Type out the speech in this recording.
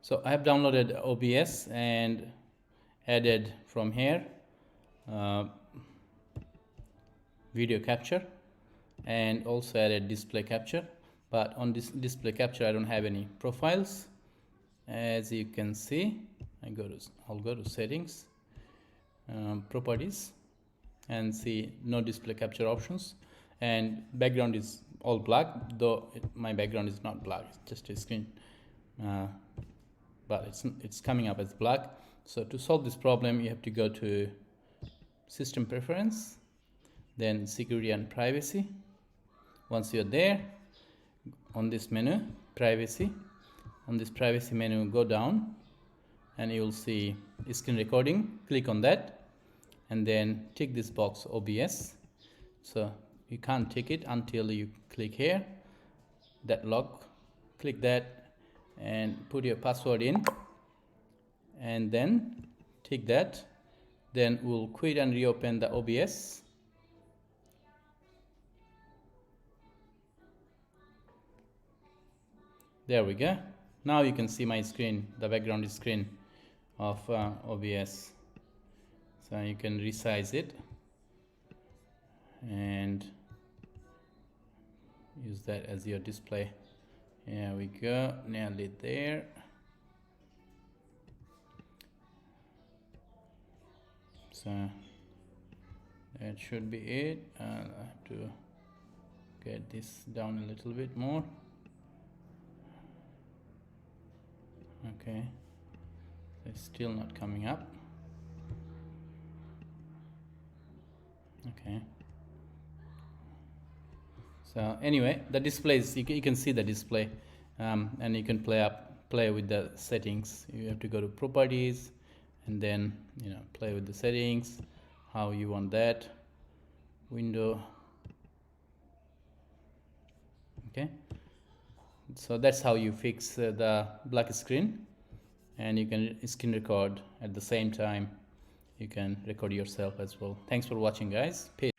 So I have downloaded OBS and added from here video capture, and also added display capture. But on this display capture I don't have any profiles. As you can see, I'll go to settings, properties, and see no display capture options, and background is all black, though my background is not black, it's just a screen, but it's coming up as black. So to solve this problem, you have to go to system preference, then security and privacy. Once you're there, on this menu, privacy, on this privacy menu, go down and you will see screen recording. Click on that and then tick this box, OBS. So you can't tick it until you click here, that lock. Click that and put your password in, and then tick that. Then we'll quit and reopen the OBS. There we go. Now you can see my screen, the background screen of OBS. So you can resize it and use that as your display. Here we go, nearly there. So that should be it. I have to get this down a little bit more. Okay, it's still not coming up. Okay, so anyway, the display is, you can see the display, and you can play with the settings. You have to go to properties and then play with the settings, how you want that window. Okay, so that's how you fix the black screen, and you can screen record at the same time. You can record yourself as well. Thanks for watching, guys. Peace.